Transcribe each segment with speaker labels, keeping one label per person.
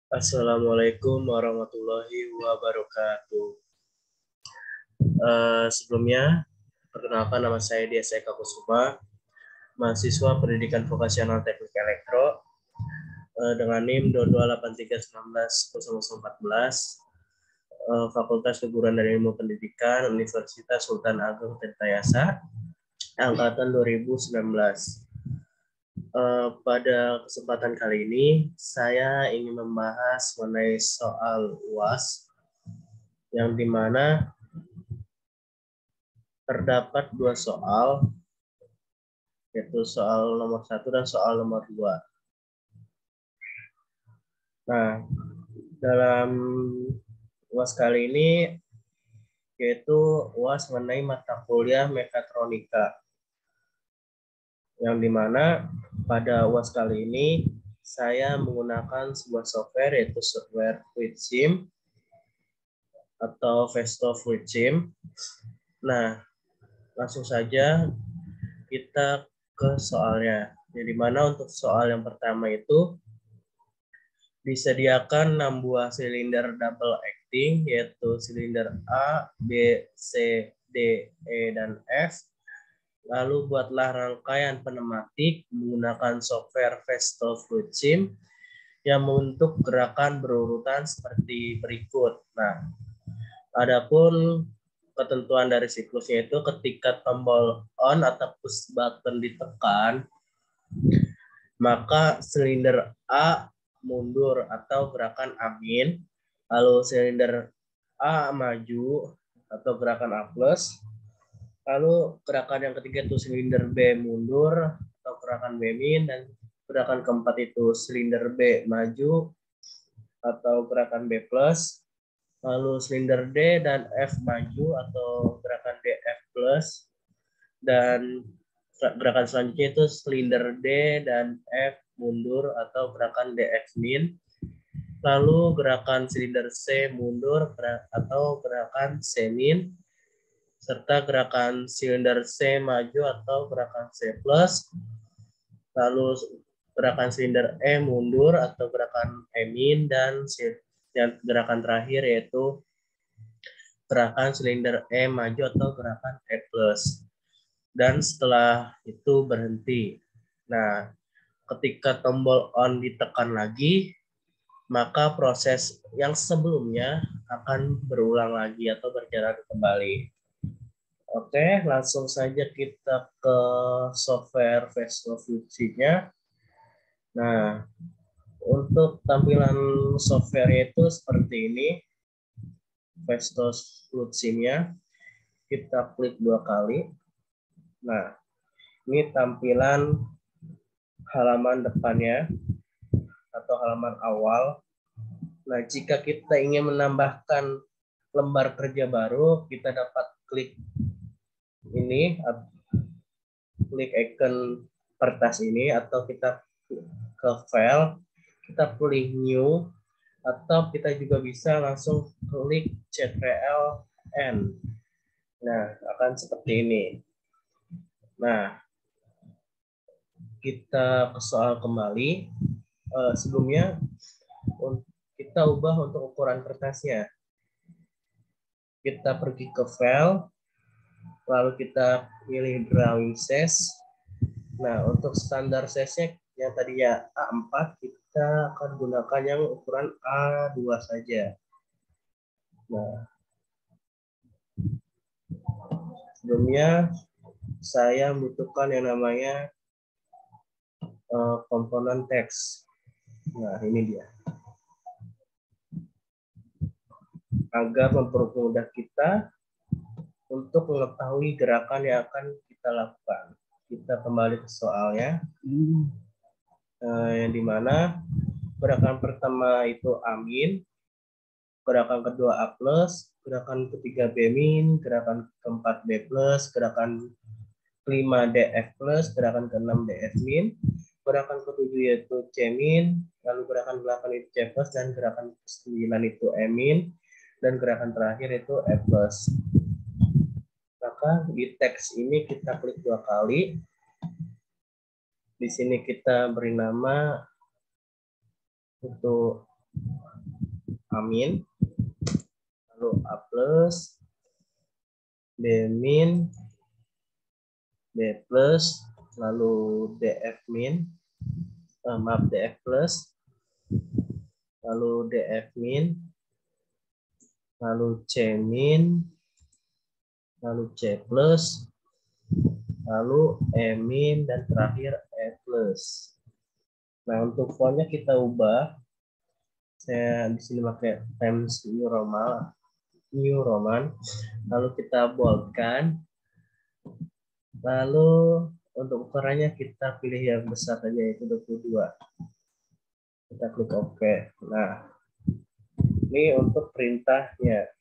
Speaker 1: Assalamualaikum warahmatullahi wabarakatuh. Sebelumnya, perkenalkan nama saya Dias Eka Kusuma, mahasiswa Pendidikan Vokasional Teknik Elektro dengan NIM 2283190014, Fakultas Keguruan dan Ilmu Pendidikan Universitas Sultan Ageng Tirtayasa, angkatan 2019. Pada kesempatan kali ini, saya ingin membahas mengenai soal UAS, yang dimana terdapat dua soal, yaitu soal nomor 1 dan soal nomor 2. Nah, dalam UAS kali ini, yaitu UAS mengenai mata kuliah mekatronika, yang dimana pada UAS kali ini, saya menggunakan sebuah software, yaitu software FluidSim atau Festo FluidSim. Nah, langsung saja kita ke soalnya. Jadi mana untuk soal yang pertama itu disediakan 6 buah silinder double acting, yaitu silinder A, B, C, D, E, dan F. Lalu buatlah rangkaian pneumatik menggunakan software Festo FluidSim yang membentuk gerakan berurutan seperti berikut. Nah, adapun ketentuan dari siklusnya itu ketika tombol on atau push button ditekan, maka silinder A mundur atau gerakan amin, lalu silinder A maju atau gerakan A plus, lalu gerakan yang ketiga itu silinder B mundur atau gerakan B min, dan gerakan keempat itu silinder B maju atau gerakan B plus, lalu silinder D dan F maju atau gerakan DF plus, dan gerakan selanjutnya itu silinder D dan F mundur atau gerakan DF min, lalu gerakan silinder C mundur atau gerakan C min, serta gerakan silinder C maju atau gerakan C plus, lalu gerakan silinder E mundur atau gerakan E min, dan gerakan terakhir yaitu gerakan silinder E maju atau gerakan E plus. Dan setelah itu berhenti. Nah, ketika tombol on ditekan lagi, maka proses yang sebelumnya akan berulang lagi atau berjalan kembali. Oke, langsung saja kita ke software Festo FluidSim-nya. Nah, untuk tampilan software itu seperti ini. Festo FluidSim-nya, kita klik 2 kali. Nah, ini tampilan halaman depannya atau halaman awal. Nah, jika kita ingin menambahkan lembar kerja baru, kita dapat klik ini, klik icon kertas ini, atau kita ke file, kita pilih new, atau kita juga bisa langsung klik Ctrl N. Nah, akan seperti ini. Nah, kita ke soal kembali. Sebelumnya kita ubah untuk ukuran kertasnya. Kita pergi ke file, lalu kita pilih drawing size. Nah, untuk standar size-nya yang tadi ya A4, kita akan gunakan yang ukuran A2 saja. Nah, sebelumnya saya membutuhkan yang namanya komponen teks. Nah, ini dia. Agar mempermudah kita untuk mengetahui gerakan yang akan kita lakukan. Kita kembali ke soalnya. Yang dimana gerakan pertama itu amin, gerakan kedua A plus, gerakan ketiga B min, gerakan keempat B plus, gerakan kelima DF plus, gerakan keenam DF min, gerakan ketujuh yaitu C min, lalu gerakan ke-8 itu C plus, dan gerakan ke-9 itu E min, dan gerakan terakhir itu E plus. Maka di teks ini kita klik 2 kali. Di sini kita beri nama untuk A min, lalu A plus, B min, B plus, lalu DF min, maaf DF plus, lalu DF min, lalu C min, lalu C plus, lalu E min, dan terakhir E plus. Nah, untuk fontnya kita ubah. Saya di sini pakai Times New Roman. Lalu kita boldkan. Lalu untuk ukurannya kita pilih yang besar saja, yaitu 22. Kita klik OK. Nah, ini untuk perintahnya.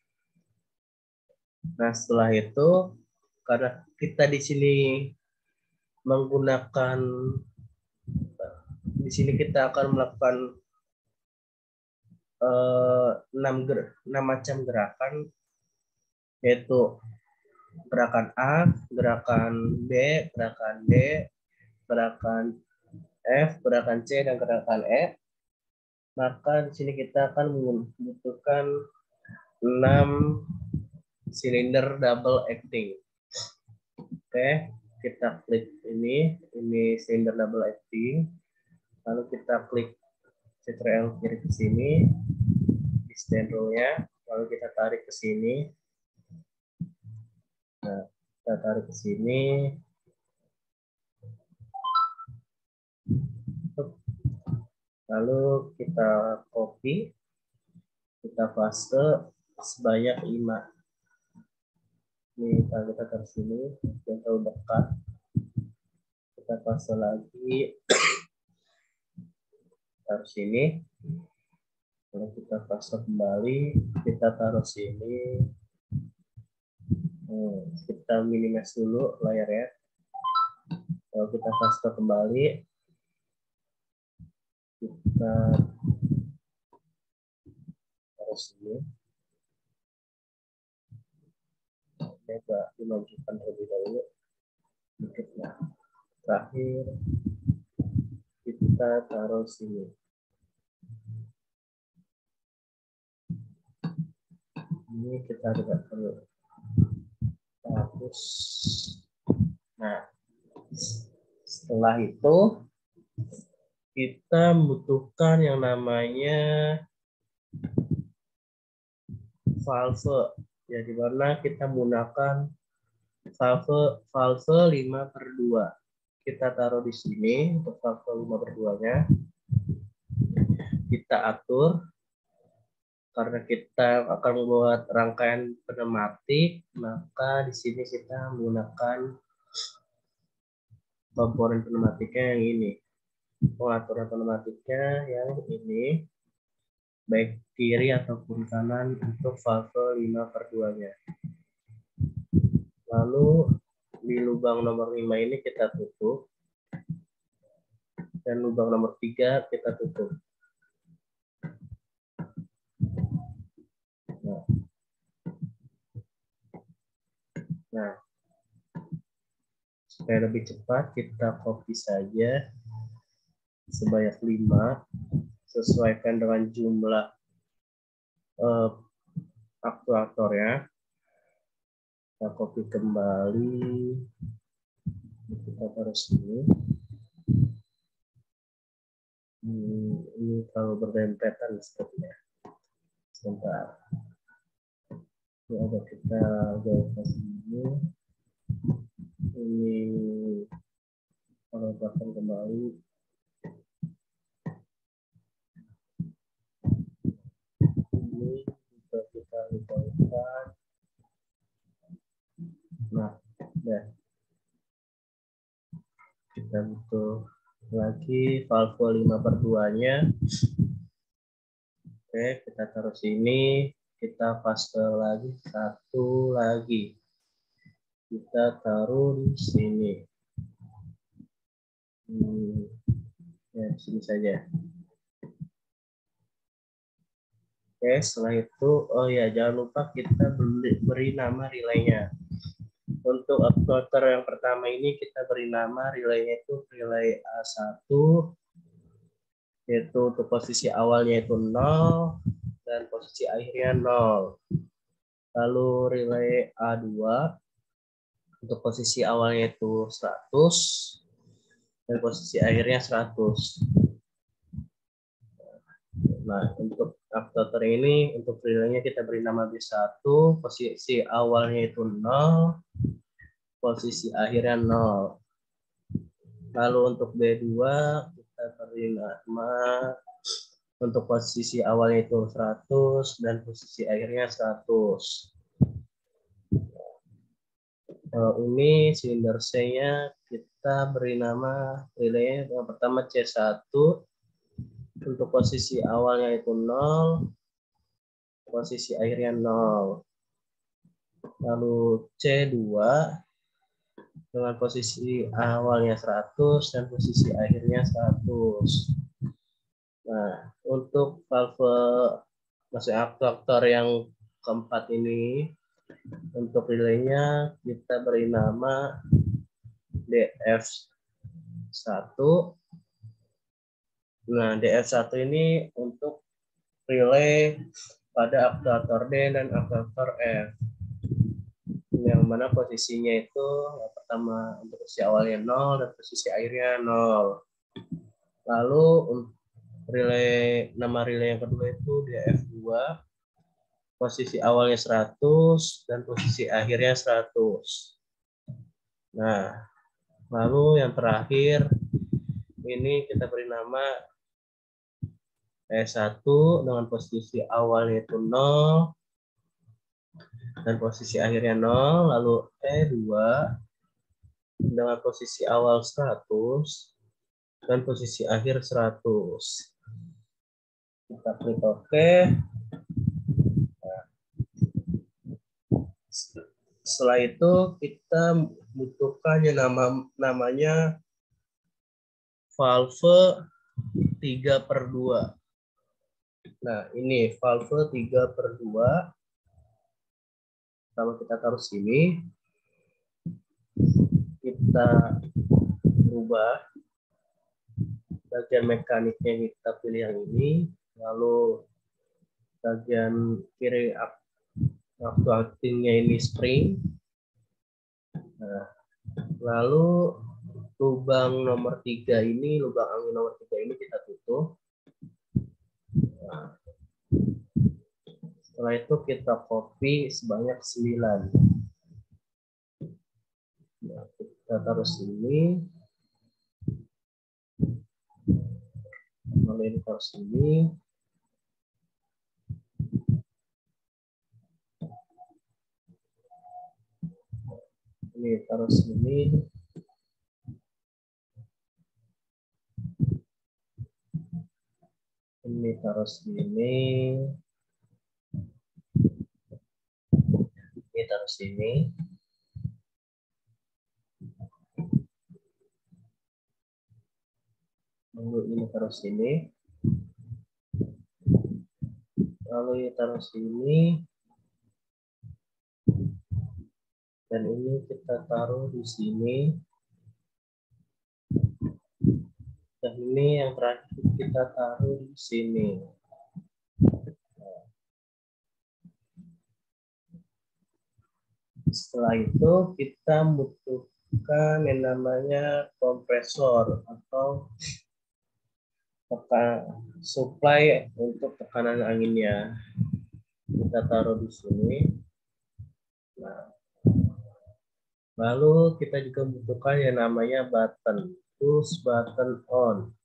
Speaker 1: Nah, setelah itu, karena kita di sini menggunakan, di sini kita akan melakukan 6 macam gerakan, yaitu gerakan A, gerakan B, gerakan D, gerakan F, gerakan C, dan gerakan E. Maka di sini kita akan membutuhkan 6 silinder double acting. Oke, kita klik ini silinder double acting. Lalu kita klik Ctrl kiri ke sini di stand row-nya, lalu kita tarik ke sini. Nah, kita tarik ke sini. Lalu kita copy, kita paste sebanyak 5. Ini kita taruh sini, yang terlalu dekat. Kita paste lagi, taruh sini. Lalu kita paste kembali, kita taruh sini. Kita minimize dulu layarnya. Lalu kita paste kembali. Kita taruh sini. Coba dimajukan terlebih dahulu. Nah, terakhir kita taruh sini. Ini kita juga perlu hapus. Nah, setelah itu kita membutuhkan yang namanya valve, ya, di mana kita menggunakan valve 5/2. Kita taruh di sini untuk valve 5/2-nya. Kita atur. Karena kita akan membuat rangkaian pneumatik, maka di sini kita menggunakan komponen pneumatiknya yang ini. Pengaturan pneumatiknya yang ini, baik kiri ataupun kanan untuk valve 5/2-nya. Lalu di lubang nomor 5 ini kita tutup. Dan lubang nomor 3 kita tutup. Nah, supaya lebih cepat kita copy saja sebanyak 5, sesuaikan dengan jumlah aktuatornya. Kita copy kembali, kita taruh sini. Ini terlalu berdempetan sepertinya. Sebentar. Ini ada kita jauhkan sini. Ini kalau bahkan kembali. Ini juga kita lupakan. Nah, ya. Kita butuh lagi valve 5/2-nya. Oke, kita taruh sini. Kita paste lagi, satu lagi. Kita taruh di sini. Ya, di sini saja. Oke, setelah itu, oh ya, jangan lupa kita beri nama relaynya. Untuk aktuator yang pertama ini kita beri nama relaynya itu relay A1, yaitu untuk posisi awalnya itu 0 dan posisi akhirnya 0. Lalu relay A2 untuk posisi awalnya itu 100 dan posisi akhirnya 100. Nah, untuk aktuator ini, untuk relaynya kita beri nama B1, posisi awalnya itu 0, posisi akhirnya 0. Lalu untuk B2, kita beri nama untuk posisi awalnya itu 100 dan posisi akhirnya 100. Ini silinder C-nya kita beri nama relaynya yang pertama C1, untuk posisi awalnya itu 0, posisi akhirnya 0. Lalu C2 dengan posisi awalnya 100 dan posisi akhirnya 100. Nah, untuk valve aktuator yang keempat ini, untuk relaynya kita beri nama DF1. Nah, DF1 ini untuk relay pada aktuator D dan aktuator F. Yang mana posisinya itu yang pertama untuk posisi awalnya 0 dan posisi akhirnya 0. Lalu nama relay yang kedua itu DF2, posisi awalnya 100 dan posisi akhirnya 100. Nah, lalu yang terakhir ini kita beri nama E1 dengan posisi awalnya itu 0 dan posisi akhirnya 0. Lalu E2 dengan posisi awal 100 dan posisi akhir 100. Kita klik OK. Nah, setelah itu kita butuhkan yang namanya valve 3/2. Nah, ini valve 3/2. Kalau kita taruh sini, kita berubah bagian mekaniknya, kita pilih yang ini, lalu bagian kiri actuatingnya ini spring. Nah, lalu lubang nomor 3 ini, lubang angin nomor 3 ini kita tutup. Nah, setelah itu kita copy sebanyak 9. Nah, kita taruh sini. Lalu ini taruh sini. Ini taruh sini. Ini taruh sini. Ini taruh sini. Lalu ini taruh sini. Lalu ini taruh sini. Dan ini kita taruh di sini. Dan ini yang terakhir kita taruh di sini. Setelah itu kita butuhkan yang namanya kompresor atau supply untuk tekanan anginnya. Kita taruh di sini. Nah, lalu kita juga membutuhkan yang namanya button, push button on.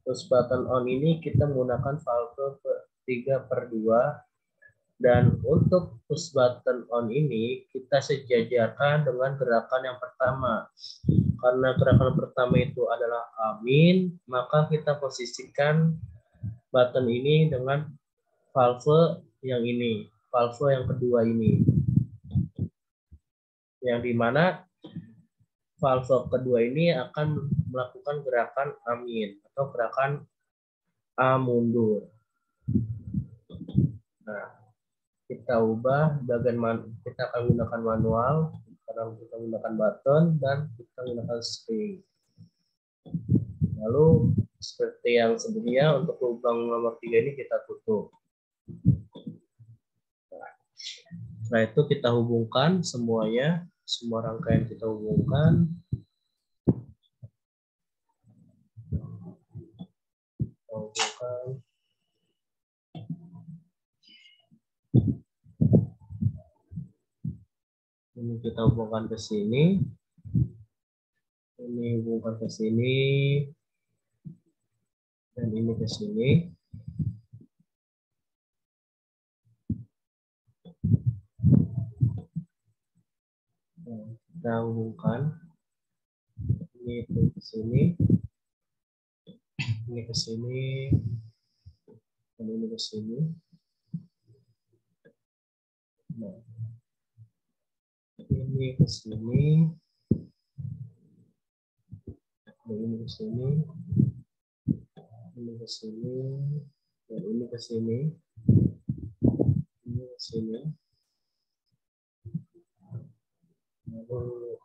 Speaker 1: Push button on ini kita menggunakan valve 3/2, dan untuk push button on ini kita sejajarkan dengan gerakan yang pertama. Karena gerakan pertama itu adalah amin, maka kita posisikan button ini dengan valve yang ini, valve yang kedua ini. Yang dimana valve kedua ini akan melakukan gerakan amin atau gerakan A mundur. Nah, kita ubah bagian kita akan menggunakan manual, kita menggunakan button dan kita menggunakan spring. Lalu seperti yang sebelumnya. Untuk lubang nomor 3 ini kita tutup. Setelah itu kita hubungkan semuanya, semua rangkaian kita hubungkan. Ini kita hubungkan ke sini. Ini hubungkan ke sini. Dan ini ke sini. Kita hubungkan. Ini ke sini. Ini ke sini. Dan ini ke sini. Nah, ini ke sini. Dan ini ke sini. Ini ke sini. Dan ini ke sini. Ini ke sini. Lalu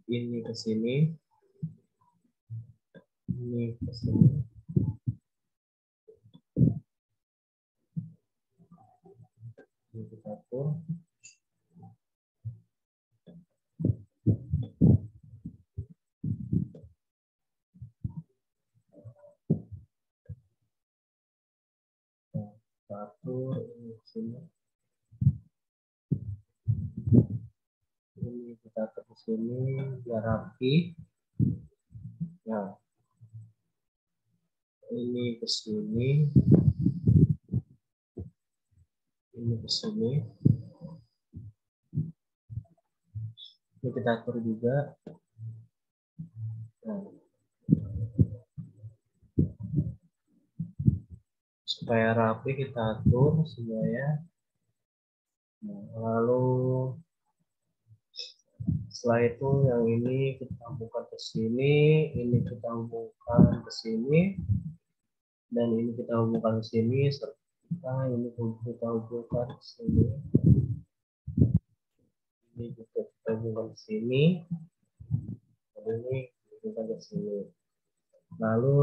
Speaker 1: ini ke sini. Ini ke sini. Ini kita atur. Atur ini ke sini. Ini kita atur ke sini biar rapi. Nah, ini ke sini. Ini ke sini. Ini kita atur juga. Nah, supaya rapi kita atur semuanya. Nah, lalu setelah itu yang ini kita hubungkan ke sini, ini kita hubungkan ke sini, dan ini kita hubungkan ke sini, serta ini kita hubungkan ke sini. Ini juga kita hubungkan ke sini, dan ini hubungkan ke sini. Lalu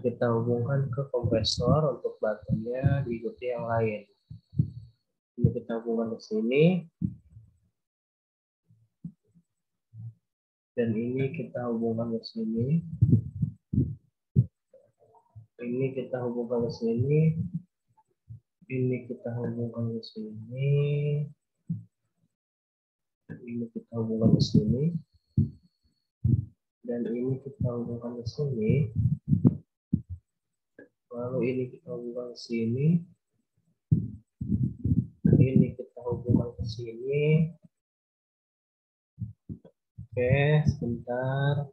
Speaker 1: kita hubungkan ke kompresor untuk buttonnya diikuti yang lain. Ini kita hubungkan ke sini. Dan ini kita hubungkan ke sini. Ini kita hubungkan ke sini. Ini kita hubungkan ke sini. Ini kita hubungkan ke sini. Dan ini kita hubungkan ke sini. Lalu ini kita hubungkan ke sini. Ini kita hubungkan ke sini. Oke, sebentar.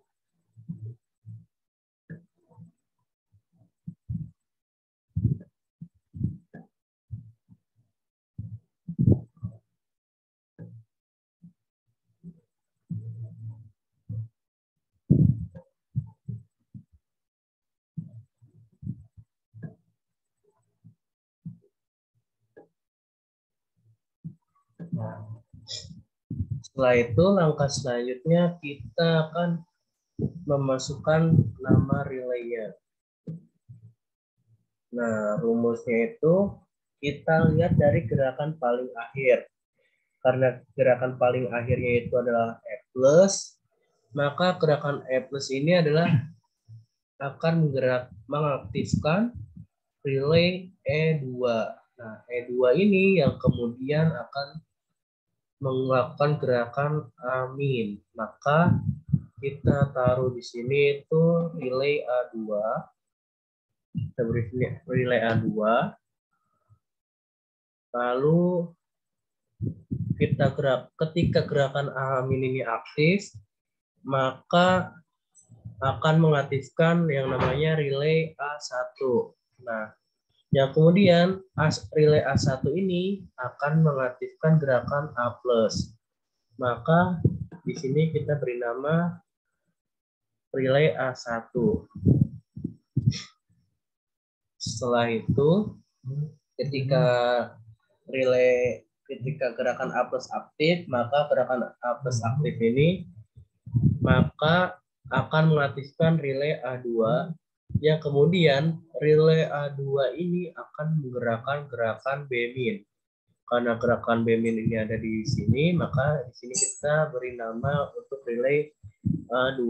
Speaker 1: Nah, setelah itu langkah selanjutnya kita akan memasukkan nama relaynya. Nah, rumusnya itu kita lihat dari gerakan paling akhir. Karena gerakan paling akhirnya itu adalah E+, maka gerakan E+ ini adalah akan mengaktifkan relay E2. Nah, E2 ini yang kemudian akan melakukan gerakan amin. Maka kita taruh di sini itu relay A2. Kita beri relay A2. Lalu ketika gerakan amin ini aktif, maka akan mengaktifkan yang namanya relay A1. Nah, yang kemudian relay A1 ini akan mengaktifkan gerakan A+. Maka di sini kita beri nama relay A1. Setelah itu, ketika gerakan A+ aktif, maka gerakan A+ aktif ini, maka akan mengaktifkan relay A2, yang kemudian relay A2 ini akan menggerakkan gerakan B-min. Karena gerakan B-min ini ada di sini, maka di sini kita beri nama untuk relay A2.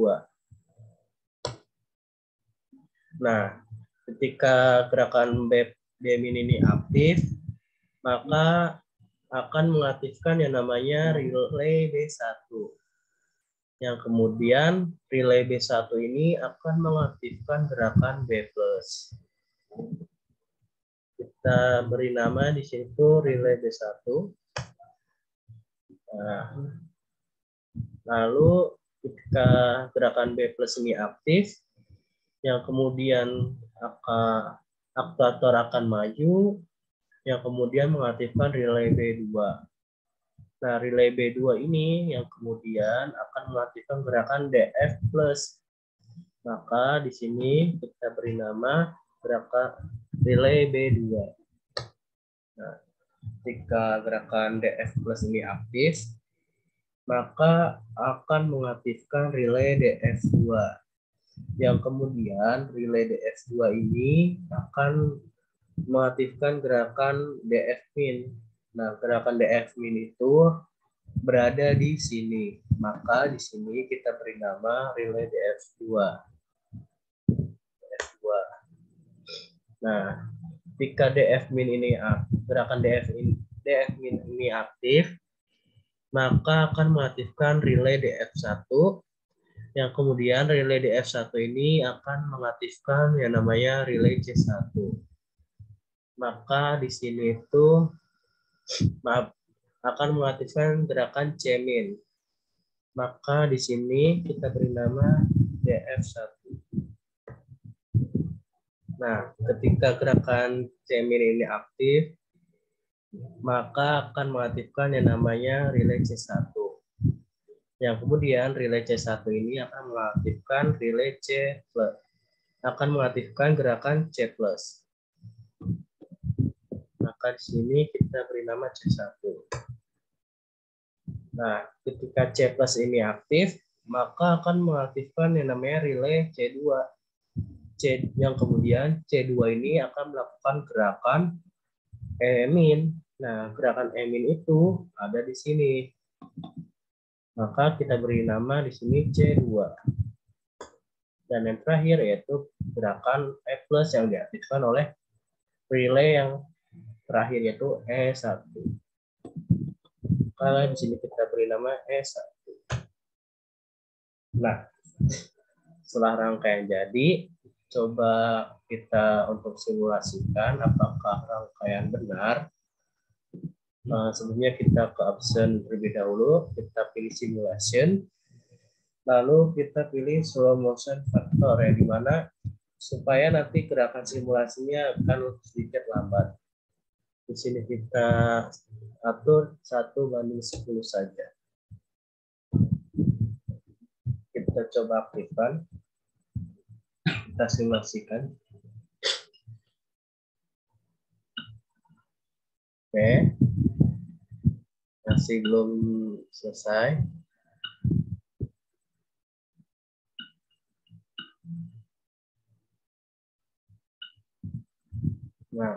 Speaker 1: Nah, ketika gerakan B-min ini aktif, maka akan mengaktifkan yang namanya relay B1. Yang kemudian relay B1 ini akan mengaktifkan gerakan B+. Kita beri nama di situ relay B1. Nah, lalu ketika gerakan B+ ini aktif, yang kemudian aktuator akan maju, yang kemudian mengaktifkan relay B2. Nah, relay B2 ini yang kemudian akan mengaktifkan gerakan DF+. Maka di sini kita beri nama gerakan relay B2. Nah, ketika gerakan DF+ ini aktif, maka akan mengaktifkan relay DF2. Yang kemudian relay DF2 ini akan mengaktifkan gerakan DF-min. Nah, gerakan DF-min itu berada di sini. Maka di sini kita beri nama relay DF2. Nah, ketika DF-min ini gerakan DF-min ini aktif, maka akan mengaktifkan relay DF1, yang kemudian relay DF1 ini akan mengaktifkan yang namanya relay C1. Maka di sini itu akan mengaktifkan gerakan C-min. Maka di sini kita beri nama DF1. Nah, ketika gerakan C-min ini aktif, maka akan mengaktifkan yang namanya relay C1. Yang kemudian relay C1 ini akan mengaktifkan relay C+, akan mengaktifkan gerakan C+. Maka di sini kita beri nama C1. Nah, ketika C+ ini aktif, maka akan mengaktifkan yang namanya relay C2. Yang kemudian C2 ini akan melakukan gerakan E-min. Nah, gerakan E-min itu ada di sini. Maka kita beri nama di sini C2. Dan yang terakhir yaitu gerakan E+ yang diaktifkan oleh relay yang terakhir yaitu E1. Maka di sini kita beri nama E1. Nah, setelah rangkaian jadi, coba kita untuk simulasikan apakah rangkaian benar. Sebelumnya kita ke option terlebih dahulu, kita pilih simulation, lalu kita pilih slow motion factor, yang dimana supaya nanti gerakan simulasinya akan sedikit lambat. Di sini kita atur 1:10 saja. Kita coba aktifkan, kita simulasikan. Oke, masih belum selesai. Nah,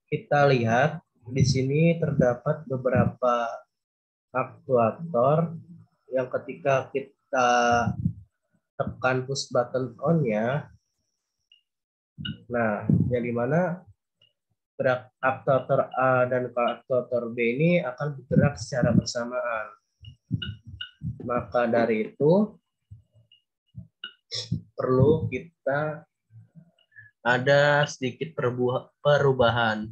Speaker 1: kita lihat di sini terdapat beberapa aktuator yang ketika kita tekan push button on-nya, nah, yang dimana gerak aktuator A dan aktuator B ini akan bergerak secara bersamaan. Maka dari itu perlu kita ada sedikit perubahan.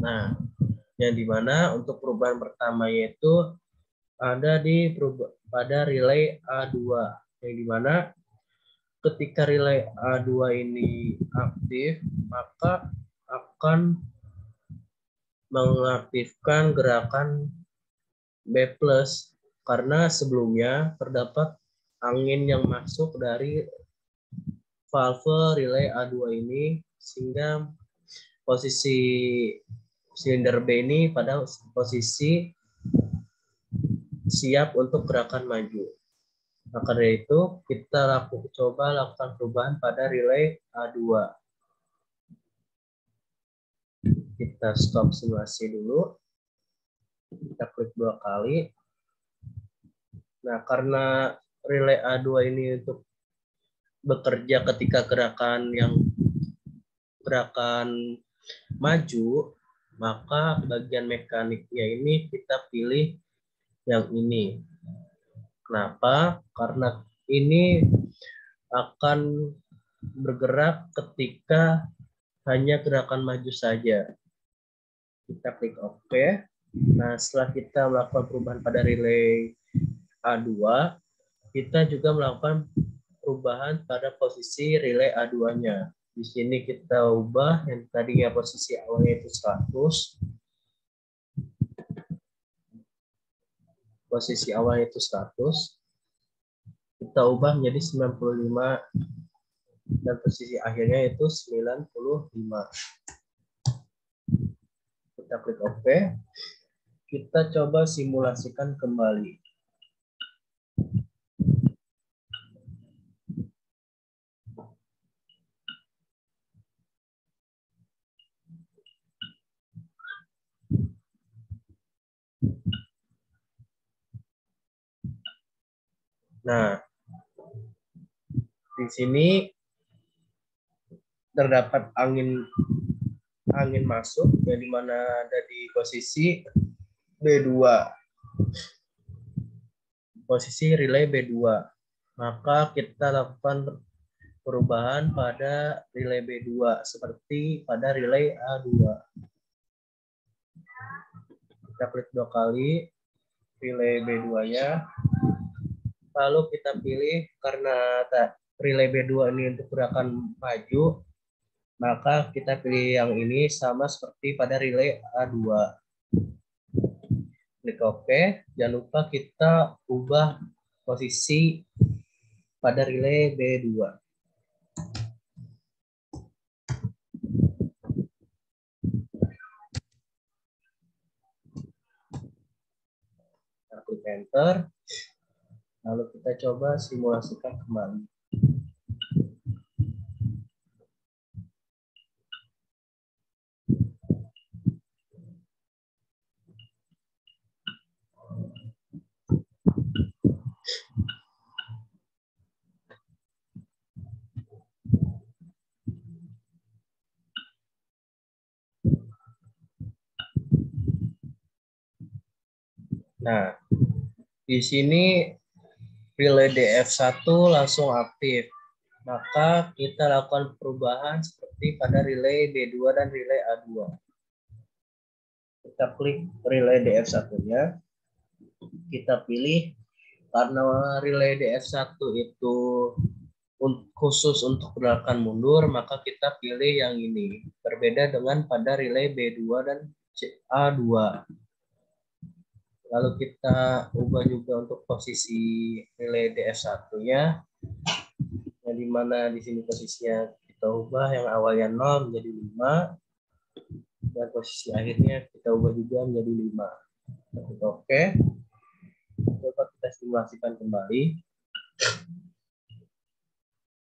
Speaker 1: Nah, yang dimana untuk perubahan pertama yaitu ada pada relay A2, yang dimana ketika relay A2 ini aktif, maka akan mengaktifkan gerakan B+, karena sebelumnya terdapat angin yang masuk dari valve relay A2 ini sehingga posisi silinder B ini pada posisi siap untuk gerakan maju. Maka dari itu kita coba lakukan perubahan pada relay A2. Kita stop simulasi dulu. Kita klik 2 kali. Nah, karena relay A2 ini untuk bekerja ketika gerakan maju, maka bagian mekaniknya ini kita pilih yang ini. Kenapa? Karena ini akan bergerak ketika hanya gerakan maju saja. Kita klik OK. Nah, setelah kita melakukan perubahan pada relay A2, kita juga melakukan perubahan pada posisi relay A2-nya. Di sini kita ubah yang tadinya posisi awalnya itu 100. Posisi awalnya itu 100. Kita ubah menjadi 95 dan posisi akhirnya itu 95. Kita klik OK. Kita coba simulasikan kembali. Nah, di sini terdapat angin masuk yang dimana ada di posisi B2. Posisi relay B2. Maka kita lakukan perubahan pada relay B2 seperti pada relay A2. Kita klik 2 kali relay B2-nya. Lalu kita pilih karena relay B2 ini untuk gerakan maju, maka kita pilih yang ini sama seperti pada relay A2. Klik OK. Jangan lupa kita ubah posisi pada relay B2. Kita klik Enter. Lalu kita coba simulasikan kembali. Nah, di sini relay DF1 langsung aktif. Maka kita lakukan perubahan seperti pada relay B2 dan relay A2. Kita klik relay DF1-nya. Kita pilih karena relay DF1 itu khusus untuk gerakan mundur, maka kita pilih yang ini. Berbeda dengan pada relay B2 dan A2. Lalu kita ubah juga untuk posisi relay DF1-nya. Yang dimana di sini posisinya kita ubah yang awalnya 0 menjadi 5. Dan posisi akhirnya kita ubah juga menjadi 5. Oke. Coba kita simulasikan kembali.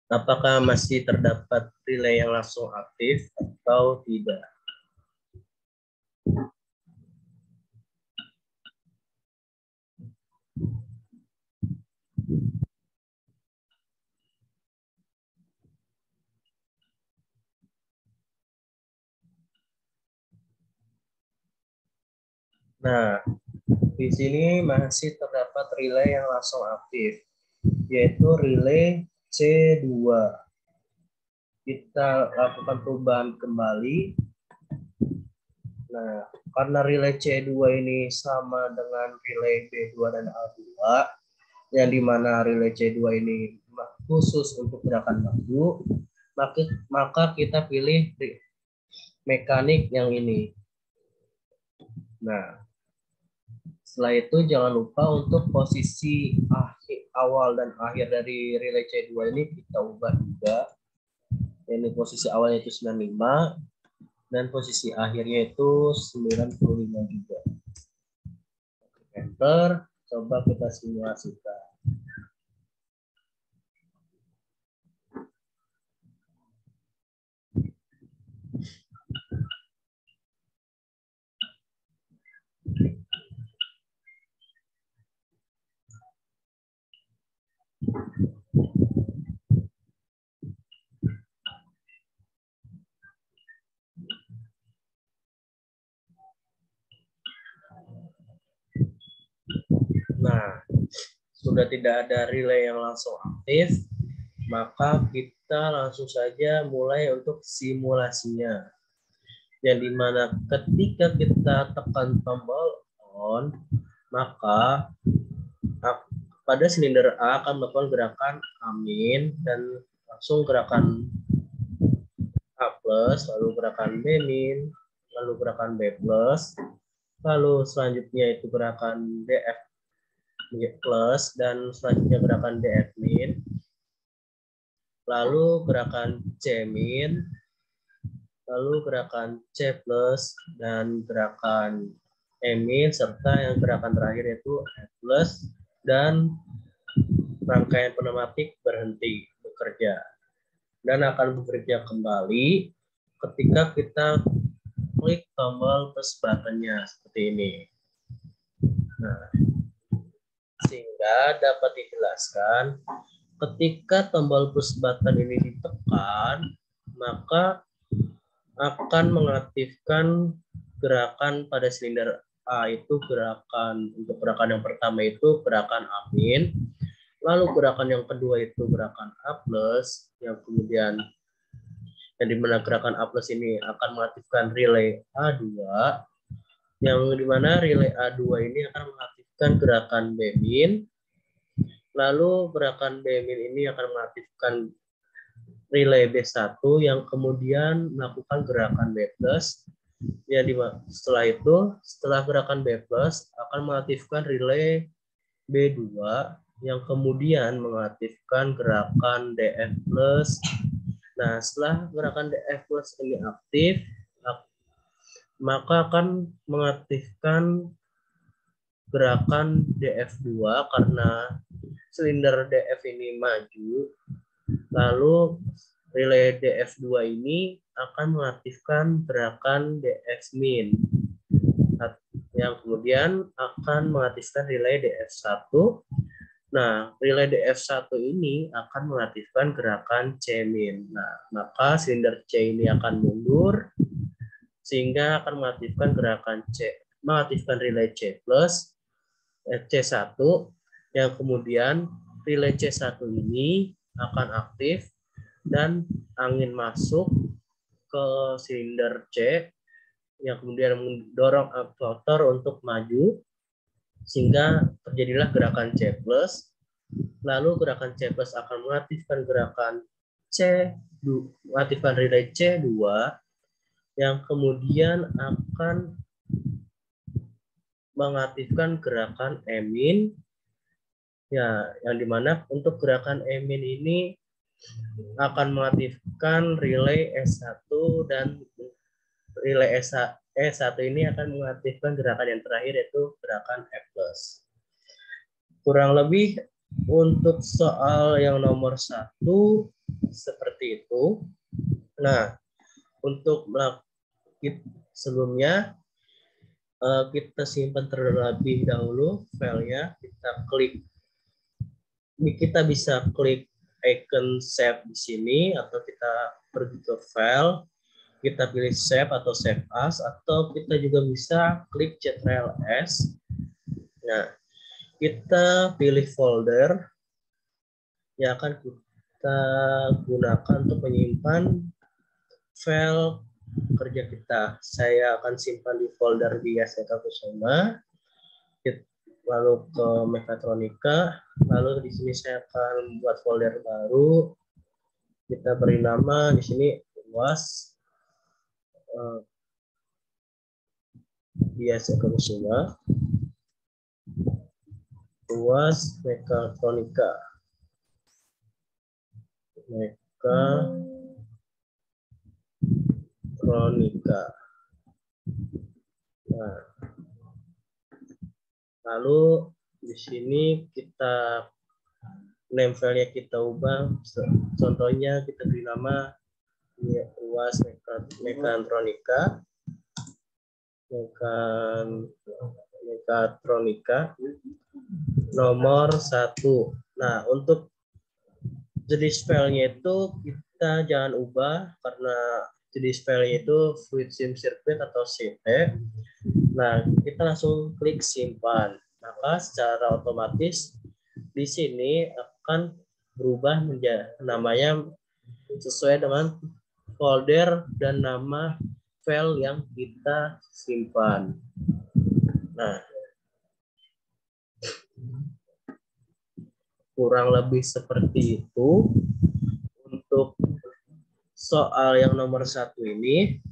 Speaker 1: Apakah masih terdapat relay yang langsung aktif atau tidak? Nah, di sini masih terdapat relay yang langsung aktif, yaitu relay C2. Kita lakukan perubahan kembali. Nah, karena relay C2 ini sama dengan relay B2 dan A2, yang dimana relay C2 ini khusus untuk gerakan maju, maka kita pilih mekanik yang ini. Nah, setelah itu jangan lupa untuk posisi awal dan akhir dari relay C2 ini kita ubah juga. Ini posisi awalnya itu 95 dan posisi akhirnya itu 95 juga. Enter, coba kita simulasikan. Nah, sudah tidak ada relay yang langsung aktif, maka kita langsung saja mulai untuk simulasinya. Yang dimana ketika kita tekan tombol on, maka pada silinder A akan melakukan gerakan amin dan langsung gerakan A plus, lalu gerakan B min, lalu gerakan B plus, lalu selanjutnya itu gerakan DF plus, dan selanjutnya gerakan DF min, lalu gerakan C min, lalu gerakan C plus, dan gerakan E min, serta yang gerakan terakhir yaitu F plus, dan rangkaian pneumatik berhenti bekerja. Dan akan bekerja kembali ketika kita klik tombol push button-nya seperti ini. Nah, sehingga dapat dijelaskan ketika tombol push button ini ditekan, maka akan mengaktifkan gerakan pada silinder A itu untuk gerakan yang pertama itu gerakan amin, lalu gerakan yang kedua itu gerakan A plus, yang kemudian yang dimana gerakan A plus ini akan mengaktifkan relay A2, yang dimana relay A2 ini akan mengaktifkan gerakan B min, lalu gerakan B min ini akan mengaktifkan relay B1 yang kemudian melakukan gerakan B plus. Ya, setelah itu, setelah gerakan B plus akan mengaktifkan relay B2 yang kemudian mengaktifkan gerakan DF plus. Nah, setelah gerakan DF plus ini aktif, maka akan mengaktifkan gerakan DF2 karena silinder DF ini maju. Lalu relay DF2 ini akan mengaktifkan gerakan DF min, yang kemudian akan mengaktifkan relay DF1. Nah, relay DF1 ini akan mengaktifkan gerakan C min. Nah, maka silinder C ini akan mundur sehingga akan mengaktifkan gerakan mengaktifkan relay C plus C1, yang kemudian relay C1 ini akan aktif dan angin masuk ke silinder C yang kemudian mendorong aktuator untuk maju sehingga terjadilah gerakan C plus. Lalu gerakan C plus akan mengaktifkan gerakan mengaktifkan relay C2 yang kemudian akan mengaktifkan gerakan E min, ya, yang dimana untuk gerakan E min ini akan mengaktifkan relay S1 dan relay E1 ini akan mengaktifkan gerakan yang terakhir yaitu gerakan F plus. Kurang lebih untuk soal yang nomor 1 seperti itu. Nah, untuk sebelumnya kita simpan terlebih dahulu filenya, kita bisa klik icon save di sini, atau kita pergi ke file, kita pilih save atau save as, atau kita juga bisa klik Ctrl S. Nah, kita pilih folder yang akan kita gunakan untuk menyimpan file kerja kita. Saya akan simpan di folder Dias Eka Kusuma, lalu ke Mekatronika, lalu di sini saya akan buat folder baru. Kita beri nama di sini UAS Dias Eka Kusuma, UAS Mekatronika, mekatronika. Nah, lalu di sini kita name file-nya kita ubah. Contohnya kita beri nama UAS mekatronika. Mekatronika nomor 1. Nah, untuk jenis filenya itu kita jangan ubah karena jenis filenya itu Fluid Sim Circuit atau CT. Nah, kita langsung klik simpan. Maka secara otomatis di sini akan berubah menjadi namanya sesuai dengan folder dan nama file yang kita simpan. Nah, kurang lebih seperti itu untuk soal yang nomor 1 ini,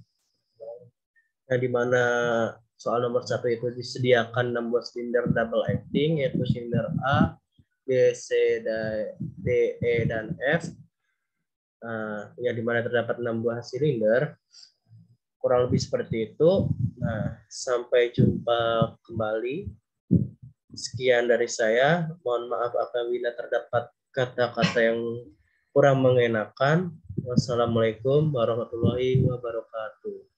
Speaker 1: yang dimana soal nomor 1 itu disediakan 6 buah silinder double acting, yaitu silinder A, B, C, D, E, dan F, yang dimana terdapat 6 buah silinder. Kurang lebih seperti itu. Nah, sampai jumpa kembali. Sekian dari saya. Mohon maaf apabila terdapat kata-kata yang kurang mengenakan. Wassalamualaikum warahmatullahi wabarakatuh.